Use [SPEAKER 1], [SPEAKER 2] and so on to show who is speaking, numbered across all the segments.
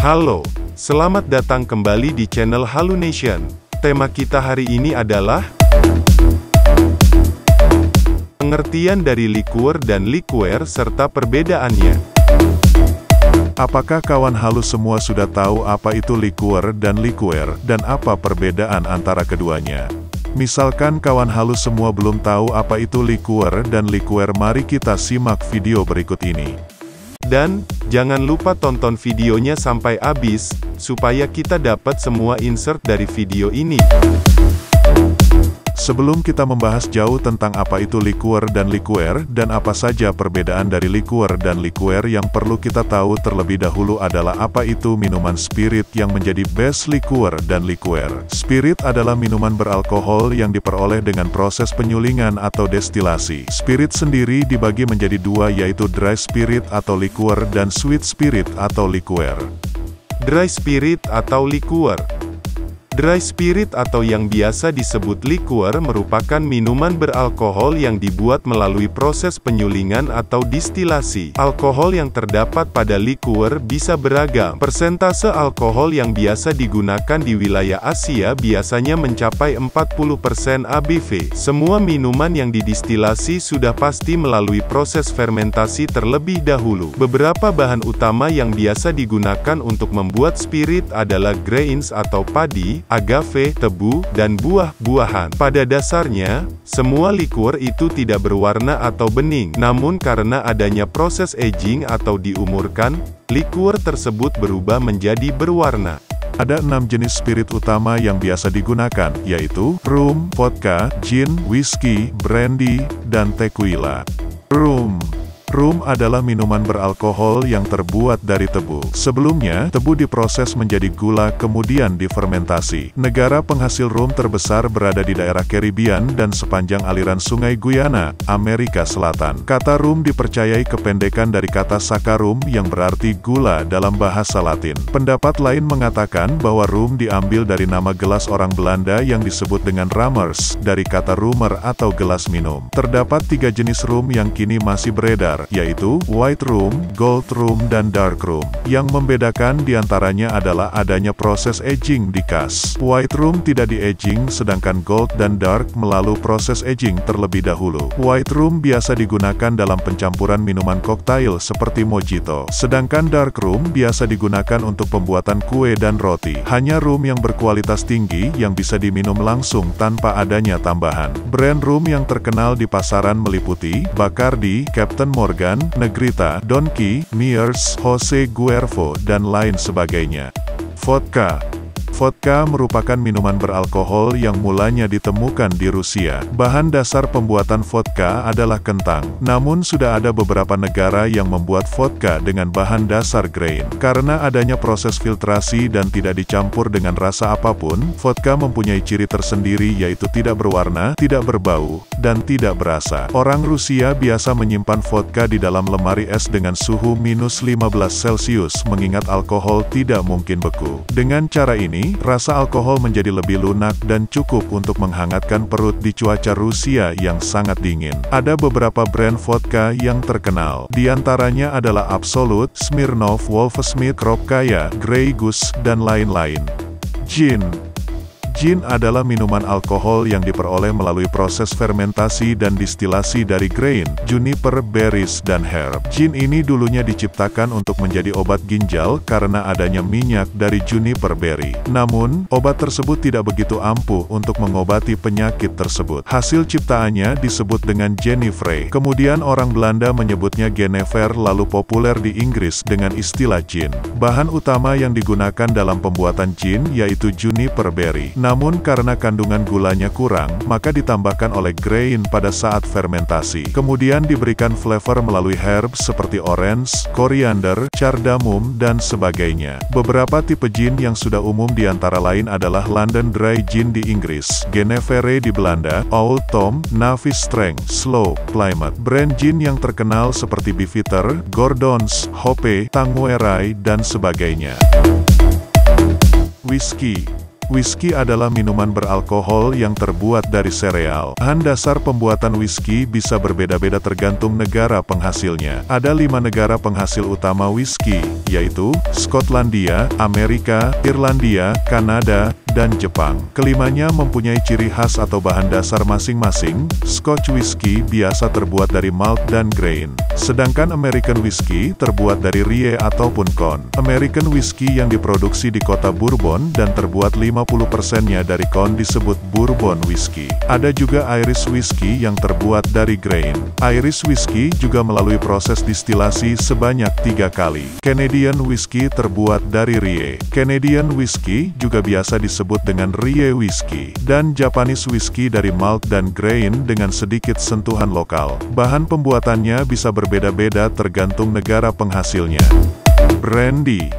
[SPEAKER 1] Halo, selamat datang kembali di channel Halunation. Tema kita hari ini adalah pengertian dari liqueur dan liqueur serta perbedaannya.
[SPEAKER 2] Apakah kawan halus semua sudah tahu apa itu liqueur dan apa perbedaan antara keduanya? Misalkan kawan halus semua belum tahu apa itu liqueur, mari kita simak video berikut ini.
[SPEAKER 1] Dan, jangan lupa tonton videonya sampai habis, supaya kita dapat semua insert dari video ini.
[SPEAKER 2] Sebelum kita membahas jauh tentang apa itu liqueur dan apa saja perbedaan dari liqueur yang perlu kita tahu terlebih dahulu adalah apa itu minuman spirit yang menjadi base liqueur dan liqueur. Spirit adalah minuman beralkohol yang diperoleh dengan proses penyulingan atau destilasi. Spirit sendiri dibagi menjadi dua, yaitu dry spirit atau liqueur dan sweet spirit atau liqueur.
[SPEAKER 1] Dry spirit atau liqueur. Dry spirit atau yang biasa disebut liqueur merupakan minuman beralkohol yang dibuat melalui proses penyulingan atau distilasi. Alkohol yang terdapat pada liqueur bisa beragam. Persentase alkohol yang biasa digunakan di wilayah Asia biasanya mencapai 40% ABV. Semua minuman yang didistilasi sudah pasti melalui proses fermentasi terlebih dahulu. Beberapa bahan utama yang biasa digunakan untuk membuat spirit adalah grains atau padi, agave, tebu, dan buah-buahan. Pada dasarnya, semua liqueur itu tidak berwarna atau bening. Namun karena adanya proses aging atau diumurkan, liqueur tersebut berubah menjadi berwarna.
[SPEAKER 2] Ada 6 jenis spirit utama yang biasa digunakan, yaitu rum, vodka, gin, whisky, brandy, dan tequila. Rum adalah minuman beralkohol yang terbuat dari tebu. Sebelumnya, tebu diproses menjadi gula kemudian difermentasi. Negara penghasil rum terbesar berada di daerah Karibian dan sepanjang aliran Sungai Guyana, Amerika Selatan. Kata rum dipercayai kependekan dari kata saccharum yang berarti gula dalam bahasa Latin. Pendapat lain mengatakan bahwa rum diambil dari nama gelas orang Belanda yang disebut dengan rammers, dari kata rummer atau gelas minum. Terdapat 3 jenis rum yang kini masih beredar, yaitu white rum, gold rum, dan dark rum. Yang membedakan diantaranya adalah adanya proses aging di kas. White rum tidak di-aging, sedangkan gold dan dark melalui proses aging terlebih dahulu. White rum biasa digunakan dalam pencampuran minuman koktail seperti mojito, sedangkan dark rum biasa digunakan untuk pembuatan kue dan roti. Hanya rum yang berkualitas tinggi yang bisa diminum langsung tanpa adanya tambahan. Brand rum yang terkenal di pasaran meliputi Bacardi, Captain Morgan, Negrita, Don Q, Mears, Jose Cuervo, dan lain sebagainya. Vodka merupakan minuman beralkohol yang mulanya ditemukan di Rusia. Bahan dasar pembuatan vodka adalah kentang. Namun sudah ada beberapa negara yang membuat vodka dengan bahan dasar grain. Karena adanya proses filtrasi dan tidak dicampur dengan rasa apapun, vodka mempunyai ciri tersendiri, yaitu tidak berwarna, tidak berbau, dan tidak berasa. Orang Rusia biasa menyimpan vodka di dalam lemari es dengan suhu minus 15 Celcius, mengingat alkohol tidak mungkin beku. Dengan cara ini, rasa alkohol menjadi lebih lunak dan cukup untuk menghangatkan perut di cuaca Rusia yang sangat dingin. Ada beberapa brand vodka yang terkenal. Di antaranya adalah Absolut, Smirnoff, Wolfsmith, Kropkaya, Grey Goose, dan lain-lain. Gin adalah minuman alkohol yang diperoleh melalui proses fermentasi dan distilasi dari grain, juniper, berries, dan herb. Gin ini dulunya diciptakan untuk menjadi obat ginjal karena adanya minyak dari juniper berry. Namun, obat tersebut tidak begitu ampuh untuk mengobati penyakit tersebut. Hasil ciptaannya disebut dengan Genever. Kemudian orang Belanda menyebutnya Genever, lalu populer di Inggris dengan istilah gin. Bahan utama yang digunakan dalam pembuatan gin yaitu juniper berry. Namun karena kandungan gulanya kurang, maka ditambahkan oleh grain pada saat fermentasi. Kemudian diberikan flavor melalui herbs seperti orange, koriander, cardamom, dan sebagainya. Beberapa tipe gin yang sudah umum diantara lain adalah London Dry Gin di Inggris, Genever di Belanda, Old Tom, Navis Strength, Slow, Plymouth. Brand gin yang terkenal seperti Beefeater, Gordon's, Hope, Tanqueray, dan sebagainya. Whisky. Whisky adalah minuman beralkohol yang terbuat dari sereal. Bahan dasar pembuatan whisky bisa berbeda-beda tergantung negara penghasilnya. Ada 5 negara penghasil utama whisky, yaitu Skotlandia, Amerika, Irlandia, Kanada, dan Jepang. Kelimanya mempunyai ciri khas atau bahan dasar masing-masing. Scotch whisky biasa terbuat dari malt dan grain, sedangkan American whisky terbuat dari rye ataupun corn. American whisky yang diproduksi di kota Bourbon dan terbuat 50%-nya dari corn disebut Bourbon whisky. Ada juga Irish whisky yang terbuat dari grain. Irish whisky juga melalui proses distilasi sebanyak 3 kali. Canadian whisky terbuat dari rye. Canadian whisky juga biasa disebut dengan rye whisky. Dan Japanese whisky dari malt dan grain dengan sedikit sentuhan lokal. Bahan pembuatannya bisa berbeda-beda tergantung negara penghasilnya. Brandy.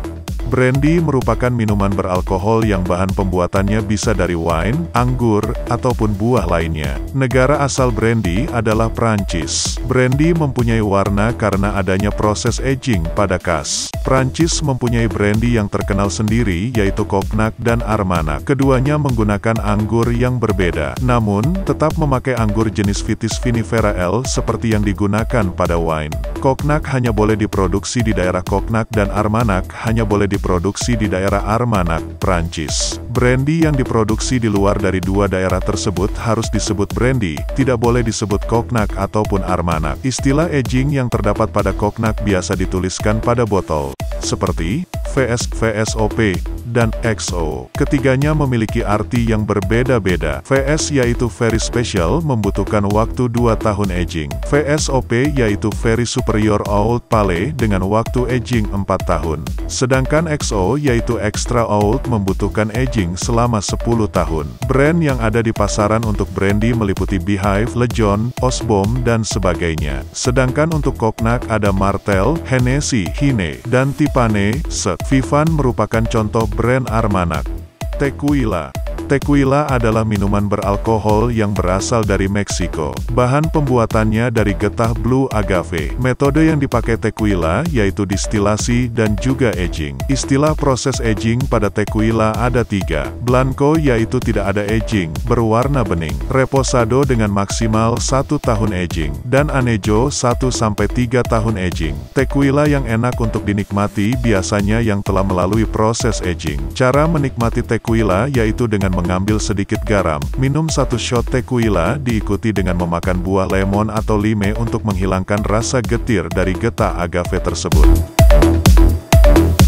[SPEAKER 2] Brandy merupakan minuman beralkohol yang bahan pembuatannya bisa dari wine, anggur, ataupun buah lainnya. Negara asal brandy adalah Prancis. Brandy mempunyai warna karena adanya proses aging pada kas. Prancis mempunyai brandy yang terkenal sendiri yaitu Cognac dan Armagnac. Keduanya menggunakan anggur yang berbeda, namun tetap memakai anggur jenis Vitis vinifera L seperti yang digunakan pada wine. Cognac hanya boleh diproduksi di daerah Cognac dan Armagnac hanya boleh diproduksi di daerah Armagnac, Prancis. Brandy yang diproduksi di luar dari 2 daerah tersebut harus disebut brandy, tidak boleh disebut Cognac ataupun Armagnac. Istilah aging yang terdapat pada Cognac biasa dituliskan pada botol, seperti VS, VSOP, dan XO. Ketiganya memiliki arti yang berbeda-beda. VS yaitu very special, membutuhkan waktu 2 tahun aging. VSOP yaitu very superior old pale dengan waktu aging 4 tahun. Sedangkan XO yaitu extra old, membutuhkan aging selama 10 tahun. Brand yang ada di pasaran untuk brandy meliputi Beehive, Lejon, Osbom, dan sebagainya. Sedangkan untuk Cognac ada Martell, Hennessy, Hine, dan Tipane. Vivan merupakan contoh brand Armagnac. Tequila. Tequila adalah minuman beralkohol yang berasal dari Meksiko. Bahan pembuatannya dari getah blue agave. Metode yang dipakai tequila yaitu distilasi dan juga aging. Istilah proses aging pada tequila ada 3. Blanco yaitu tidak ada aging, berwarna bening. Reposado dengan maksimal 1 tahun aging. Dan Anejo 1-3 tahun aging. Tequila yang enak untuk dinikmati biasanya yang telah melalui proses aging. Cara menikmati tequila yaitu dengan mengambil sedikit garam, minum 1 shot tequila diikuti dengan memakan buah lemon atau lime untuk menghilangkan rasa getir dari getah agave tersebut.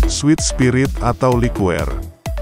[SPEAKER 2] Sweet spirit atau liqueur.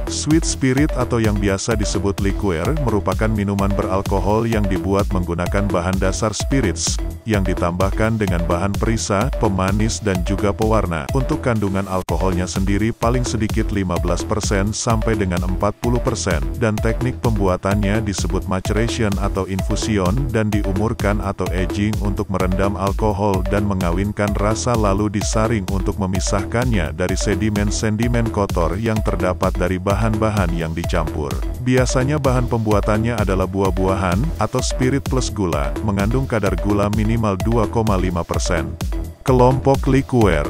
[SPEAKER 2] Sweet spirit atau yang biasa disebut liqueur merupakan minuman beralkohol yang dibuat menggunakan bahan dasar spirits, yang ditambahkan dengan bahan perisa, pemanis dan juga pewarna. Untuk kandungan alkoholnya sendiri paling sedikit 15% sampai dengan 40%, dan teknik pembuatannya disebut maceration atau infusion dan diumurkan atau aging untuk merendam alkohol dan mengawinkan rasa lalu disaring untuk memisahkannya dari sedimen-sedimen kotor yang terdapat dari bahan-bahan yang dicampur. Biasanya bahan pembuatannya adalah buah-buahan, atau spirit plus gula, mengandung kadar gula minimal 2,5%. Kelompok liqueur.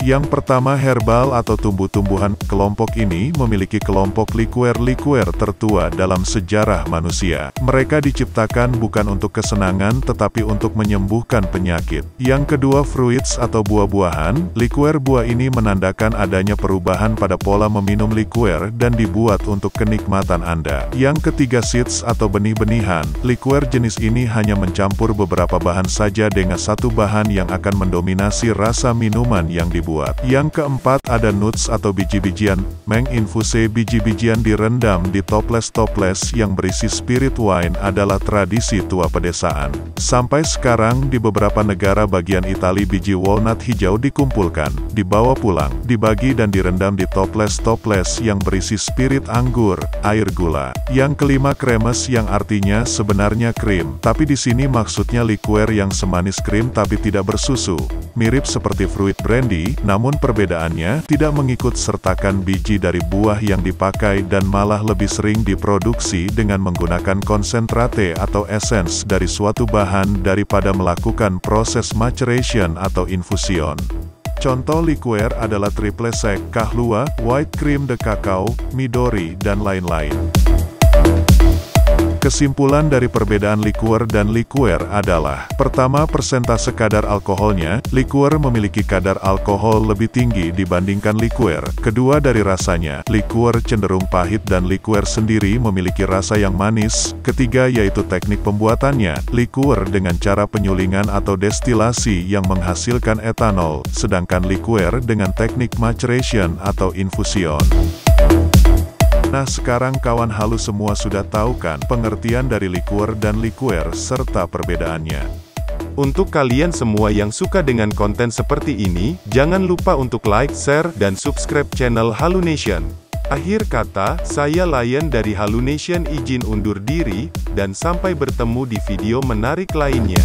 [SPEAKER 2] Yang pertama herbal atau tumbuh-tumbuhan. Kelompok ini memiliki kelompok liqueur-liqueur tertua dalam sejarah manusia. Mereka diciptakan bukan untuk kesenangan tetapi untuk menyembuhkan penyakit. Yang kedua fruits atau buah-buahan. Liqueur buah ini menandakan adanya perubahan pada pola meminum liqueur dan dibuat untuk kenikmatan Anda. Yang ketiga seeds atau benih-benihan. Liqueur jenis ini hanya mencampur beberapa bahan saja dengan satu bahan yang akan mendominasi rasa minuman yang dibuat. Yang keempat ada nuts atau biji-bijian. Menginfuse biji-bijian direndam di toples-toples yang berisi spirit wine adalah tradisi tua pedesaan. Sampai sekarang di beberapa negara bagian Italia biji walnut hijau dikumpulkan, dibawa pulang, dibagi dan direndam di toples-toples yang berisi spirit anggur, air gula. Yang kelima kremes yang artinya sebenarnya krim, tapi di sini maksudnya liqueur yang semanis krim tapi tidak bersusu. Mirip seperti fruit brandy, namun perbedaannya tidak mengikut sertakan biji dari buah yang dipakai dan malah lebih sering diproduksi dengan menggunakan konsentrate atau essence dari suatu bahan daripada melakukan proses maceration atau infusion. Contoh liqueur adalah triple sec, Kahlua, white cream de cacao, Midori, dan lain-lain. Kesimpulan dari perbedaan liqueur dan liqueur adalah: pertama, persentase kadar alkoholnya, liqueur memiliki kadar alkohol lebih tinggi dibandingkan liqueur. Kedua, dari rasanya, liqueur cenderung pahit dan liqueur sendiri memiliki rasa yang manis. Ketiga, yaitu teknik pembuatannya, liqueur dengan cara penyulingan atau destilasi yang menghasilkan etanol, sedangkan liqueur dengan teknik maceration atau infusion. Nah, sekarang kawan halus semua sudah tahu kan pengertian dari liqueur dan liqueur serta perbedaannya.
[SPEAKER 1] Untuk kalian semua yang suka dengan konten seperti ini, jangan lupa untuk like, share, dan subscribe channel Halunation. Akhir kata, saya Lion dari Halunation izin undur diri, dan sampai bertemu di video menarik lainnya.